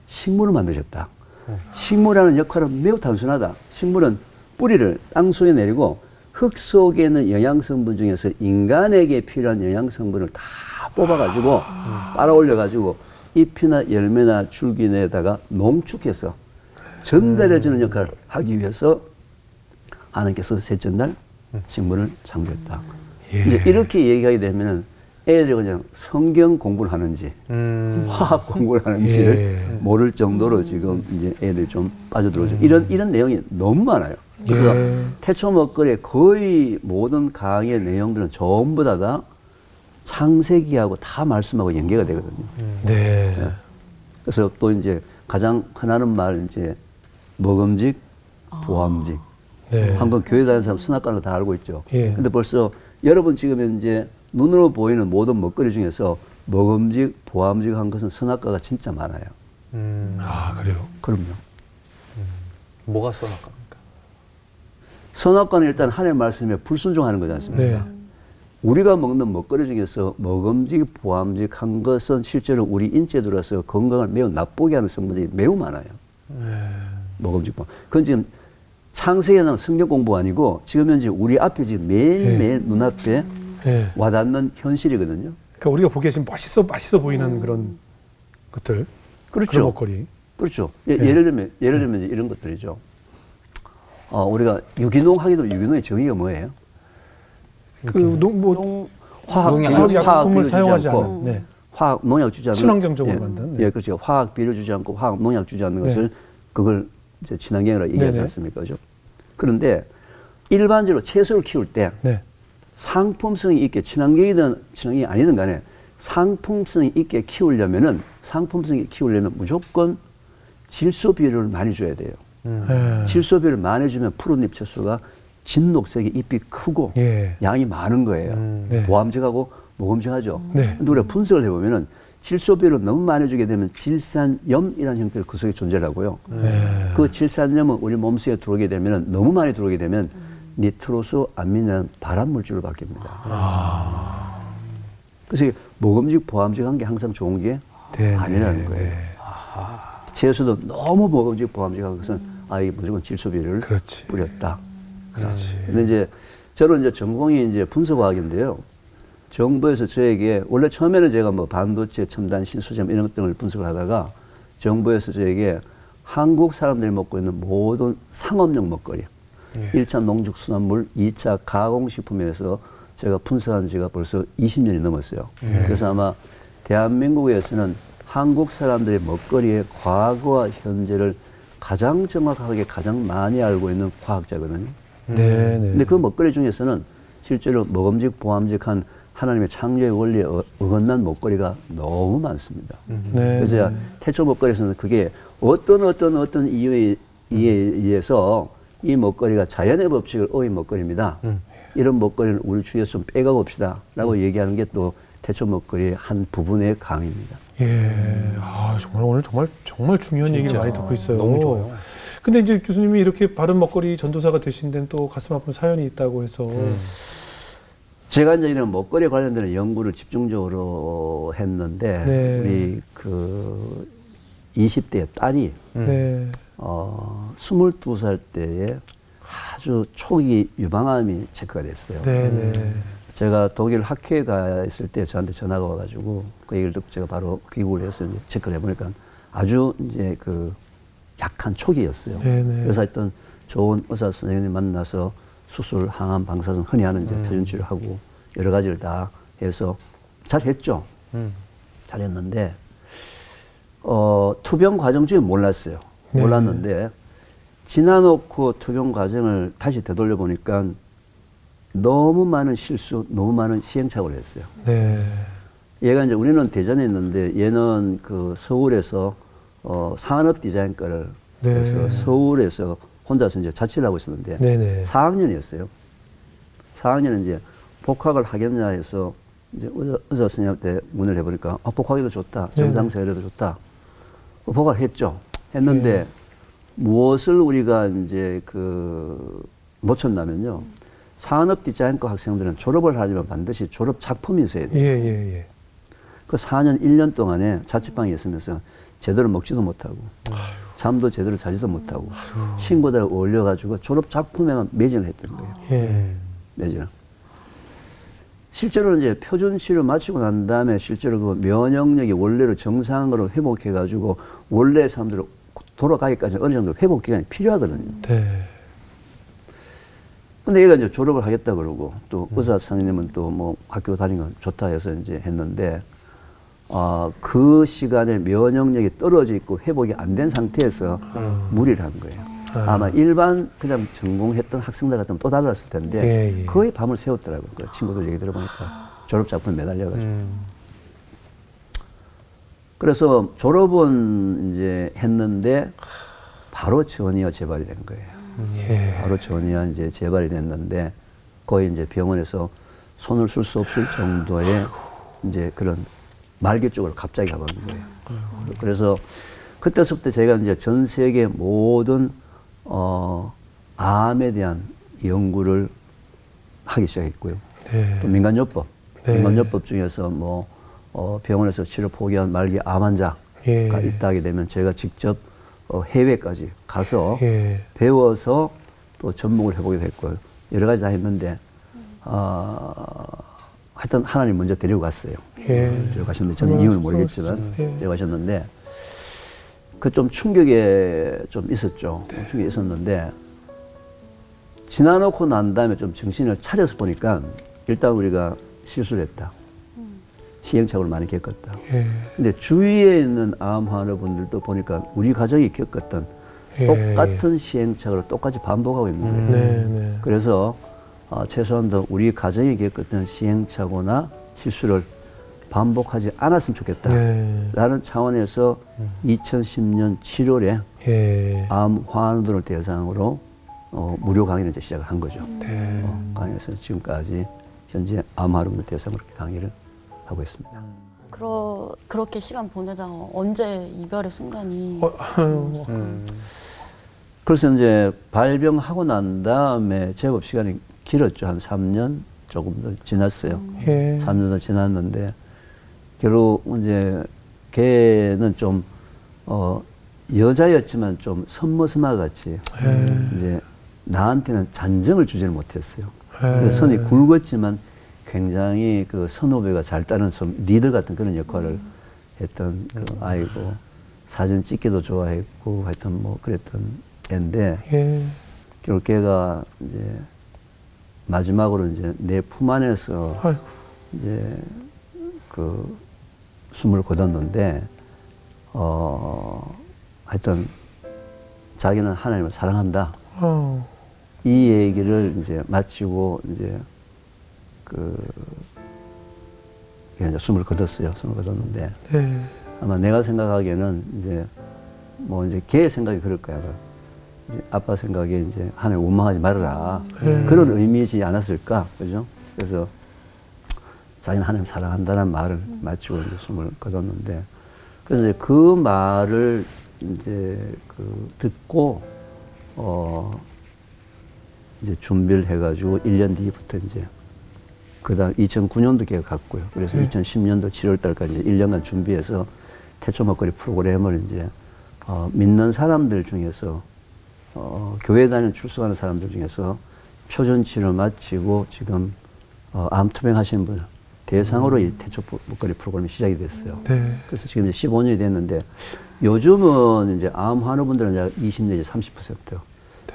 식물을 만드셨다. 식물하는 역할은 매우 단순하다. 식물은 뿌리를 땅 속에 내리고 흙 속에 있는 영양성분 중에서 인간에게 필요한 영양성분을 다 뽑아가지고 빨아올려가지고 잎이나 열매나 줄기 내다가 농축해서 전달해주는 역할을 하기 위해서 하나님께서 셋째 날 식물을 창조했다. 이제 이렇게 얘기하게 되면은 애들이 그냥 성경 공부를 하는지 화학 공부를 하는지를 모를 정도로 지금 이제 애들이 좀 빠져들어오죠. 이런 내용이 너무 많아요. 그래서 태초 먹거리의 거의 모든 강의 내용들은 전부 다 창세기하고 다 말씀하고 연계가 되거든요. 그래서 또 이제 가장 흔하는 말 이제 먹음직, 보암직. 한번 교회 다니는 사람 선악 가는 거 다 알고 있죠. 근데 벌써 여러분 지금 이제 눈으로 보이는 모든 먹거리 중에서 먹음직, 보암직한 것은 선악과가 진짜 많아요. 아, 그래요? 그럼요. 뭐가 선악과입니까? 선악과는 일단 하나님의 말씀에 불순종하는 거지 않습니까? 우리가 먹는 먹거리 중에서 먹음직, 보암직한 것은 실제로 우리 인체에 들어와서 건강을 매우 나쁘게 하는 성분들이 매우 많아요. 먹음직, 보암직. 그건 지금 창세기는 성경 공부 아니고 지금 현재 우리 앞에 지금 매일매일 눈앞에 와닿는 현실이거든요. 그러니까 우리가 보기에 지금 맛있어 보이는 그런 것들. 그렇죠. 그런 먹거리. 그렇죠. 예를 들면 이런 것들이죠. 우리가 유기농 하게 되면 유기농의 정의가 뭐예요? 화학약품을 사용하지 않는. 화학 농약 주지 않는. 친환경적으로 만든. 그렇죠. 화학 비료 주지 않고 화학 농약 주지 않는 것을 그걸 이제 친환경이라고 얘기하지 않습니까? 그죠? 그런데 일반적으로 채소를 키울 때 상품성이 있게 친환경이든 친환경이 아니든 간에 상품성이 있게 키우려면 무조건 질소 비료를 많이 줘야 돼요. 질소 비료를 많이 주면 푸른잎 채소가 진녹색의 잎이 크고 양이 많은 거예요. 보암직하고 먹음직하죠. 근데 우리가 분석을 해보면은 질소 비료를 너무 많이 주게 되면 질산염이라는 형태를 그 속에 존재를 하고요. 그 질산염은 우리 몸속에 들어오게 되면 너무 많이 들어오게 되면 니트로스 암민이라는 발암 물질로 바뀝니다. 그래서 먹음직, 보암직한 게 항상 좋은 게 아니라는 거예요. 채소도 너무 먹음직, 보암직한 것은 이게 무조건 질소 비료를 뿌렸다. 근데 이제 저는 이제 전공이 이제 분석과학인데요. 정부에서 저에게 원래 처음에는 제가 뭐 반도체, 첨단 신수점 이런 것들을 분석을 하다가 정부에서 저에게 한국 사람들이 먹고 있는 모든 상업용 먹거리, 1차 농축수산물, 2차 가공식품에서 제가 분석한 지가 벌써 20년이 넘었어요. 그래서 아마 대한민국에서는 한국 사람들의 먹거리의 과거와 현재를 가장 정확하게 가장 많이 알고 있는 과학자거든요. 네, 네. 근데 그 먹거리 중에서는 실제로 먹음직 보암직한 하나님의 창조의 원리에 어긋난 먹거리가 너무 많습니다. 네, 그래서 태초 먹거리에서는 그게 어떤 이유에 의해서 이 먹거리가 자연의 법칙을 어긴 먹거리입니다. 이런 먹거리는 우리 주위에서 좀 빼가 봅시다 라고 얘기하는 게 또 태초 먹거리의 한 부분의 강의입니다. 예. 아, 정말 오늘 정말 중요한 얘기를 많이 듣고 있어요. 너무 좋아요. 근데 이제 교수님이 이렇게 바른 먹거리 전도사가 되신 데는 또 가슴 아픈 사연이 있다고 해서. 제가 이제 이런 먹거리에 관련된 연구를 집중적으로 했는데, 네. 우리 그 20대의 딸이 네. 22살 때에 아주 초기 유방암이 체크가 됐어요. 네, 네. 제가 독일 학회에 가 있을 때 저한테 전화가 와가지고 그 얘기를 듣고 제가 바로 귀국을 해서 이제 체크를 해보니까 아주 이제 그 약한 초기였어요. 네네. 그래서 하여튼 좋은 의사 선생님 만나서 수술, 항암, 방사선 흔히 하는 이제 표준 치료하고 여러 가지를 다 해서 잘했죠. 잘했는데 투병 과정 중에 몰랐어요. 네. 몰랐는데 지나놓고 투병 과정을 다시 되돌려 보니까 너무 많은 실수, 너무 많은 시행착오를 했어요. 네. 얘가 이제 우리는 대전에 있는데 얘는 그 서울에서 산업 디자인과를 네. 해서 서울에서 혼자서 이제 자취를 하고 있었는데 네네. 4학년이었어요. 4학년은 이제 복학을 하겠냐 해서 이제 의사 선생님한테 문의를 해보니까 복학해도 좋다. 정상생활해도 좋다. 복학을 했죠. 했는데 무엇을 우리가 이제 놓쳤냐면요. 산업 디자인과 학생들은 졸업을 하려면 반드시 졸업 작품이 있어야 돼요. 예. 그 4년, 1년 동안에 자취방에 있으면서 제대로 먹지도 못하고, 잠도 제대로 자지도 못하고, 친구들하고 어울려가지고 졸업 작품에만 매진을 했던 거예요. 예. 매진을. 실제로 이제 표준 치료 마치고 난 다음에 실제로 그 면역력이 원래로 정상으로 회복해가지고 원래 사람들로 돌아가기까지 어느 정도 회복 기간이 필요하거든요. 네. 근데 얘가 이제 졸업을 하겠다 그러고 또 의사 선생님은 또 뭐 학교 다니는 건 좋다 해서 이제 했는데 그 시간에 면역력이 떨어져 있고 회복이 안 된 상태에서 무리를 한 거예요. 아마 일반 그냥 전공했던 학생들 같으면 또 달랐을 텐데 거의 밤을 새웠더라고요. 그 친구들 얘기 들어보니까 졸업 작품에 매달려가지고. 그래서 졸업은 이제 했는데 바로 전이어 재발이 된 거예요. 바로 전이어 이제 재발이 됐는데 거의 이제 병원에서 손을 쓸 수 없을 정도의 이제 그런 말기 쪽으로 갑자기 가버린 거예요. 그래서 그때서부터 제가 이제 전 세계 모든 암에 대한 연구를 하기 시작했고요. 네. 또 민간요법, 네. 민간요법 중에서 뭐 병원에서 치료 포기한 말기 암 환자가 있다 하게 되면 제가 직접 해외까지 가서 배워서 또 전문을 해보기도 했고요. 여러 가지 다 했는데 하여튼 하나님 먼저 데리고 갔어요. 데리고 가셨는데 저는 이유는 모르겠지만 데리고 가셨는데 그 좀 충격에 좀 있었죠. 충격이 있었는데 지나놓고 난 다음에 좀 정신을 차려서 보니까 일단 우리가 실수를 했다. 시행착오를 많이 겪었다. 근데 주위에 있는 암 환우분들도 보니까 우리 가족이 겪었던 똑같은 시행착오를 똑같이 반복하고 있는 거예요. 그래서 최소한 더 우리 가정이 겪었던 시행착오나 실수를 반복하지 않았으면 좋겠다. 라는 차원에서 2010년 7월에 암 환우들을 대상으로 무료 강의를 이제 시작을 한 거죠. 강의에서 지금까지 현재 암 환우분들 대상으로 강의를 하고 있습니다. 그렇게 시간 보내다가 언제 이별의 순간이 그래서 이제 발병하고 난 다음에 제법 시간이 길었죠. 한 3년 조금 더 지났어요. 3년 더 지났는데 결국 이제 걔는 좀 여자였지만 좀 선머스마 같이 이제 나한테는 잔정을 주지를 못했어요. 그래서 선이 굵었지만 굉장히 그 선후배가 잘 따르는 좀 리더 같은 그런 역할을 했던 그 아이고 사진 찍기도 좋아했고 하여튼 뭐 그랬던 애인데 예. 결국 걔가 이제 마지막으로 이제 내 품 안에서 아이고. 이제 그 숨을 거뒀는데 하여튼 자기는 하나님을 사랑한다. 이 얘기를 이제 마치고 이제 그냥 이제 숨을 거뒀어요. 숨을 거뒀는데 네. 아마 내가 생각하기에는 이제 뭐 이제 걔의 생각이 그럴 거야. 이제 아빠 생각에 이제 하나님 원망하지 말아라. 그런 의미이지 않았을까, 그죠? 그래서 자기는 하나님 사랑한다는 말을 마치고 이제 숨을 거뒀는데, 그래서 이제 그 말을 이제 듣고 이제 준비를 해가지고 1년 뒤부터 이제 그다음 2009년도 걔가 갔고요. 그래서 2010년도 7월달까지 이제 1년간 준비해서 태초 먹거리 프로그램을 이제 믿는 사람들 중에서 교회 다니는 출석하는 사람들 중에서 표준치를 마치고 지금 암 투병하시는 분 대상으로 이 태초 먹거리 프로그램이 시작이 됐어요. 네. 그래서 지금 이제 15년이 됐는데 요즘은 이제 암 환우분들은 20 내지 30%,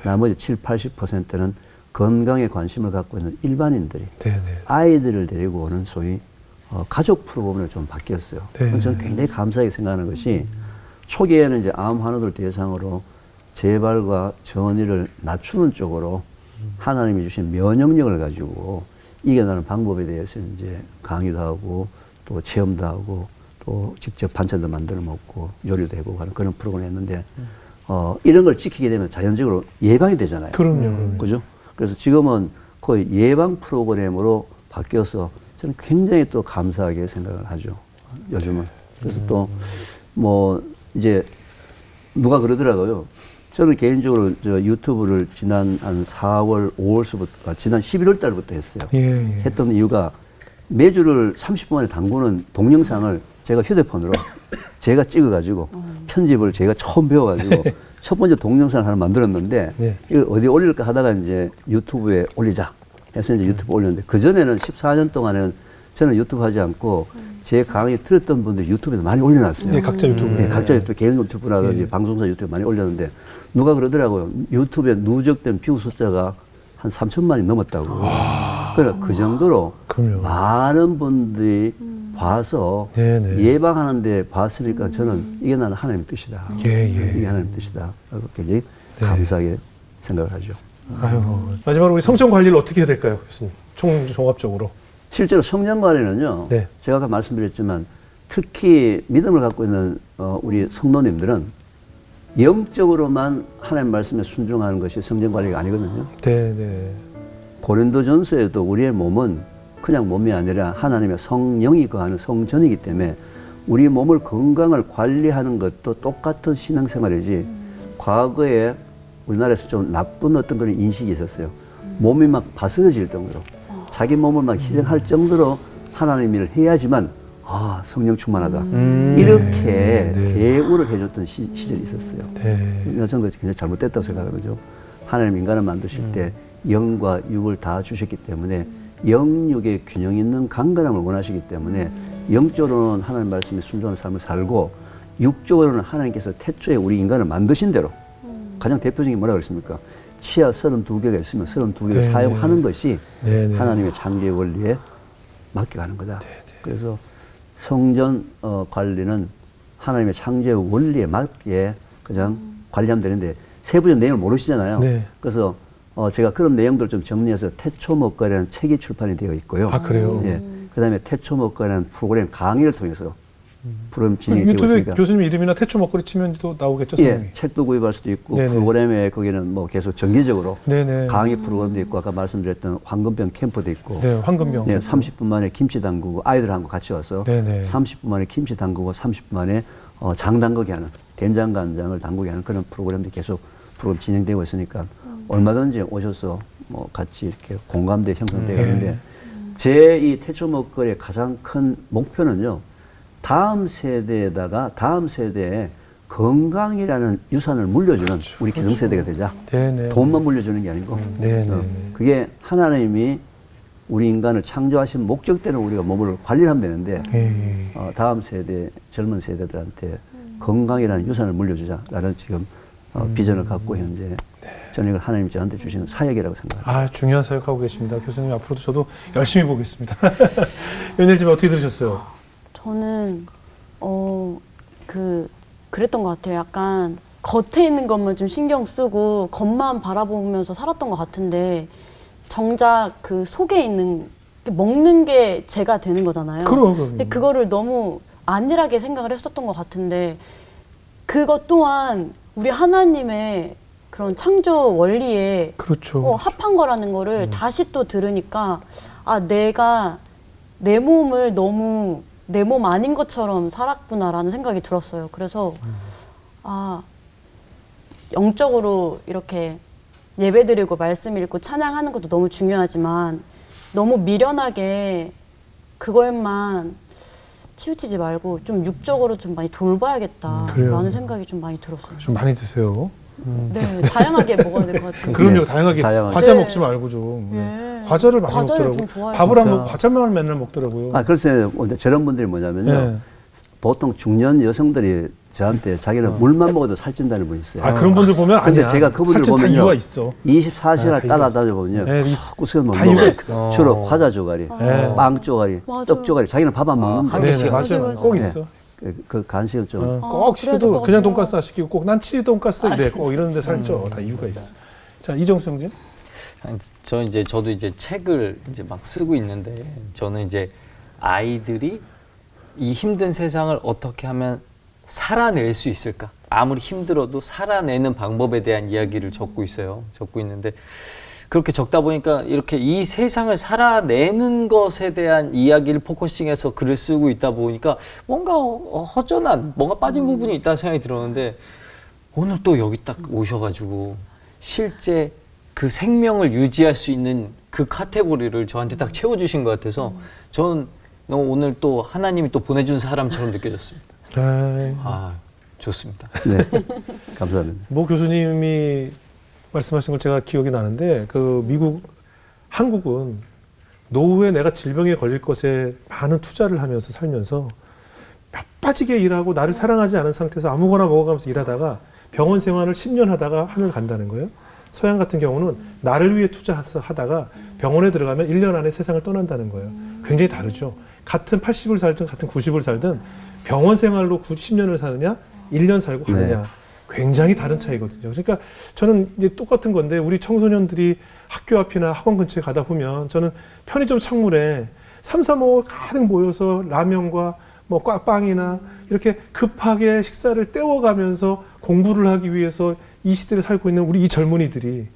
나머지 7, 80%는 건강에 관심을 갖고 있는 일반인들이 네. 아이들을 데리고 오는 소위 가족 프로그램으로 좀 바뀌었어요. 네. 저는 굉장히 감사하게 생각하는 것이 초기에는 이제 암 환우들 대상으로 재발과 전이를 낮추는 쪽으로 하나님이 주신 면역력을 가지고 이겨나가는 방법에 대해서 이제 강의도 하고 또 체험도 하고 또 직접 반찬도 만들어 먹고 요리도 해보고 하는 그런 프로그램을 했는데 이런 걸 지키게 되면 자연적으로 예방이 되잖아요. 그럼요. 그죠? 그래서 지금은 거의 예방 프로그램으로 바뀌어서 저는 굉장히 또 감사하게 생각을 하죠. 요즘은. 그래서 또 뭐 이제 누가 그러더라고요. 저는 개인적으로 저 유튜브를 지난 한 4월, 5월서부터, 지난 11월 달부터 했어요. 예. 했던 이유가 매주를 30분 만에 담그는 동영상을 제가 휴대폰으로 제가 찍어가지고 편집을 제가 처음 배워가지고 첫 번째 동영상을 하나 만들었는데 네. 이걸 어디 올릴까 하다가 이제 유튜브에 올리자 해서 이제 유튜브 올렸는데 그전에는 14년 동안은 저는 유튜브 하지 않고 제 강의 들었던 분들 유튜브에 많이 올려놨어요. 네, 각자 유튜브에. 네, 각자 유튜브, 개인 유튜브라든지 예. 방송사 유튜브에 많이 올렸는데 누가 그러더라고요. 유튜브에 누적된 뷰 숫자가 한 3천만이 넘었다고. 그러니까 그 정도로 그럼요. 많은 분들이 봐서 네네. 예방하는데 봤으니까 저는 이게 나는 하나님의 뜻이다. 예. 이게 하나님의 뜻이다. 그래서 굉장히 감사하게 생각을 하죠. 아유, 마지막으로 우리 성전 관리를 어떻게 해야 될까요, 교수님? 종합적으로. 실제로 성전 관리는요. 네. 제가 아까 말씀드렸지만 특히 믿음을 갖고 있는 우리 성도님들은 영적으로만 하나님 말씀에 순종하는 것이 성전 관리가 아니거든요. 네. 고린도전서에도 우리의 몸은 그냥 몸이 아니라 하나님의 성령이 거하는 성전이기 때문에 우리 몸을 건강을 관리하는 것도 똑같은 신앙생활이지 과거에 우리나라에서 좀 나쁜 어떤 그런 인식이 있었어요. 몸이 막 바스러질 정도로 자기 몸을 막 희생할 정도로 하나님 일을 해야지만 성령 충만하다. 이렇게 대우를 해줬던 시절이 있었어요. 네. 저는 굉장히 잘못됐다고 생각하는 거죠. 하나님 인간을 만드실 때 영과 육을 다 주셨기 때문에 영육의 균형 있는 강건함을 원하시기 때문에 영적으로는 하나님 말씀에 순종하는 삶을 살고 육적으로는 하나님께서 태초에 우리 인간을 만드신 대로 가장 대표적인 게 뭐라 그랬습니까? 치아 32개가 있으면 32개를 네. 사용하는 것이 네. 하나님의 창조의 원리에 맡겨가는 거다. 그래서 성전 관리는 하나님의 창조의 원리에 맞게 그냥 관리하면 되는데 세부적인 내용을 모르시잖아요. 네. 그래서 제가 그런 내용들을 좀 정리해서 태초목과라는 책이 출판이 되어 있고요. 아, 그래요? 예. 그다음에 태초목과라는 프로그램 강의를 통해서 프로그램 진행이 되고 유튜브에 있으니까. 교수님 이름이나 태초 먹거리 치면 또 나오겠죠? 예, 성명이. 책도 구입할 수도 있고 네네. 프로그램에 거기는 뭐 계속 정기적으로 네네. 강의 프로그램도 있고 아까 말씀드렸던 황금병 캠프도 있고 네, 황금병. 네, 30분 만에 김치 담그고 아이들하고 같이 와서 네네. 30분 만에 김치 담그고 30분 만에 장 담그게 하는 된장 간장을 담그게 하는 그런 프로그램도 계속 프로그램 진행되고 있으니까 얼마든지 오셔서 뭐 같이 이렇게 공감대 형성되어 있는데 제 이 태초 먹거리의 가장 큰 목표는요. 다음 세대에 건강이라는 유산을 물려주는 우리 기성세대가 되자. 네네. 돈만 물려주는 게 아니고 네네. 그게 하나님이 우리 인간을 창조하신 목적대로 우리가 몸을 관리하면 되는데 예. 다음 세대 젊은 세대들한테 건강이라는 유산을 물려주자라는 지금 비전을 갖고 현재 저는 이걸 하나님이 저한테 주시는 사역이라고 생각합니다. 아, 중요한 사역하고 계십니다. 교수님 앞으로도 저도 열심히 보겠습니다. 연일님 어떻게 들으셨어요? 저는 그랬던 것 같아요. 약간 겉에 있는 것만 좀 신경 쓰고 겉만 바라보면서 살았던 것 같은데 정작 그 속에 있는 먹는 게 제가 되는 거잖아요. 그럼. 근데 그거를 너무 안일하게 생각을 했었던 것 같은데 그것 또한 우리 하나님의 그런 창조 원리에 그렇죠. 합한 거라는 거를 다시 또 들으니까 아 내가 내 몸을 너무 내 몸 아닌 것처럼 살았구나라는 생각이 들었어요. 그래서 아 영적으로 이렇게 예배드리고 말씀 읽고 찬양하는 것도 너무 중요하지만 너무 미련하게 그거에만 치우치지 말고 좀 육적으로 좀 많이 돌봐야겠다라는 그래요. 생각이 좀 많이 들었어요. 좀 많이 드세요. 네, 다양하게 먹어야 될 것 같아요. 그럼요, 네, 다양하게. 다양하게. 과자 네. 먹지 말고 좀. 예. 과자를 많이 과자를 먹더라고요. 좀 좋아해요. 밥을 안 진짜. 먹고 과자만 맨날 먹더라고요. 글쎄 저런 분들이 뭐냐면요. 예. 보통 중년 여성들이 저한테 자기는 물만 먹어도 살찐다는 분이 있어요. 아, 그런 분들 보면 근데 아니야. 제가 그분들 사실 다 보면요. 이유가 있어. 24시간 다 따라다녀 보면요. 네, 구석구석 다 이유가 먹는 있어. 주로 과자 조가리, 네. 빵 조가리, 맞아요. 떡 조가리. 자기는 밥 안 먹는데 한 네, 개씩 네, 맞아요. 맞아요. 꼭 네. 있어. 그 간식을 좀 아, 꼭 그래야 될 시켜도 것 그냥 같아요. 돈가스 안 시키고 꼭 난 치즈 돈가스 이래 꼭 이러는데 살쪄. 다 이유가 있어. 자, 이정수 형님. 저도 이제 책을 이제 막 쓰고 있는데 저는 이제 아이들이 이 힘든 세상을 어떻게 하면 살아낼 수 있을까? 아무리 힘들어도 살아내는 방법에 대한 이야기를 적고 있어요. 적고 있는데 그렇게 적다 보니까 이렇게 이 세상을 살아내는 것에 대한 이야기를 포커싱해서 글을 쓰고 있다 보니까 뭔가 허전한 뭔가 빠진 부분이 있다는 생각이 들었는데 오늘 또 여기 딱 오셔가지고 실제 그 생명을 유지할 수 있는 그 카테고리를 저한테 딱 채워주신 것 같아서 저는 너무 오늘 또 하나님이 또 보내준 사람처럼 느껴졌습니다. 네. 아, 좋습니다. 네. 감사합니다. 모 교수님이 말씀하신 걸 제가 기억이 나는데 한국은 노후에 내가 질병에 걸릴 것에 많은 투자를 하면서 살면서 뼈 빠지게 일하고 나를 사랑하지 않은 상태에서 아무거나 먹어가면서 일하다가 병원 생활을 10년 하다가 하늘 간다는 거예요. 서양 같은 경우는 나를 위해 투자하다가 병원에 들어가면 1년 안에 세상을 떠난다는 거예요. 굉장히 다르죠. 같은 80을 살든 같은 90을 살든 병원 생활로 10년을 사느냐 1년 살고 가느냐 굉장히 다른 차이거든요. 그러니까 저는 이제 똑같은 건데 우리 청소년들이 학교 앞이나 학원 근처에 가다 보면 저는 편의점 창문에 삼삼오오 가득 모여서 라면과 뭐 빵이나 이렇게 급하게 식사를 때워가면서 공부를 하기 위해서 이 시대를 살고 있는 우리 이 젊은이들이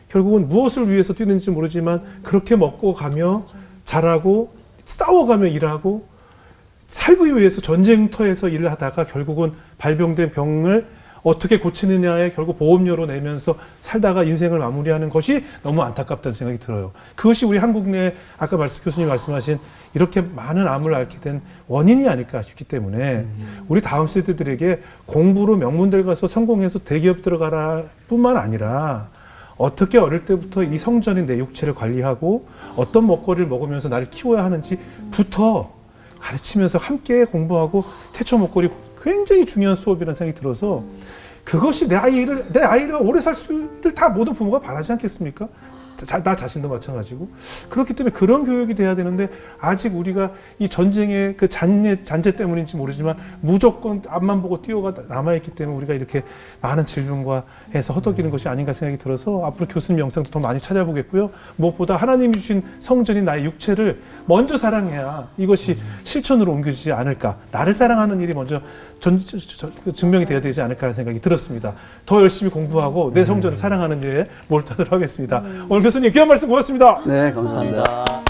결국은 무엇을 위해서 뛰는지 모르지만 그렇게 먹고 가며 자라고 싸워가며 일하고 살기 위해서 전쟁터에서 일을 하다가 결국은 발병된 병을 어떻게 고치느냐에 결국 보험료로 내면서 살다가 인생을 마무리하는 것이 너무 안타깝다는 생각이 들어요. 그것이 우리 한국 내 아까 교수님 말씀하신 이렇게 많은 암을 앓게 된 원인이 아닐까 싶기 때문에 우리 다음 세대들에게 공부로 명문대 가서 성공해서 대기업 들어가라 뿐만 아니라 어떻게 어릴 때부터 이 성전인 내 육체를 관리하고 어떤 먹거리를 먹으면서 나를 키워야 하는지부터 가르치면서 함께 공부하고 태초 먹거리 굉장히 중요한 수업이라는 생각이 들어서 그것이 내 아이가 오래 살 수를 다 모든 부모가 바라지 않겠습니까? 나 자신도 마찬가지고 그렇기 때문에 그런 교육이 돼야 되는데 아직 우리가 이 전쟁의 그 잔재 때문인지 모르지만 무조건 앞만 보고 뛰어가 남아있기 때문에 우리가 이렇게 많은 질병과 해서 허덕이는 것이 아닌가 생각이 들어서 앞으로 교수님 영상도 더 많이 찾아보겠고요. 무엇보다 하나님이 주신 성전인 나의 육체를 먼저 사랑해야 이것이 실천으로 옮겨지지 않을까. 나를 사랑하는 일이 먼저 증명이 돼야 되지 않을까 하는 생각이 들었습니다. 더 열심히 공부하고 내 성전을 사랑하는 일에 몰두하도록 하겠습니다. 오늘 교수님 귀한 말씀 고맙습니다. 네, 감사합니다. 감사합니다.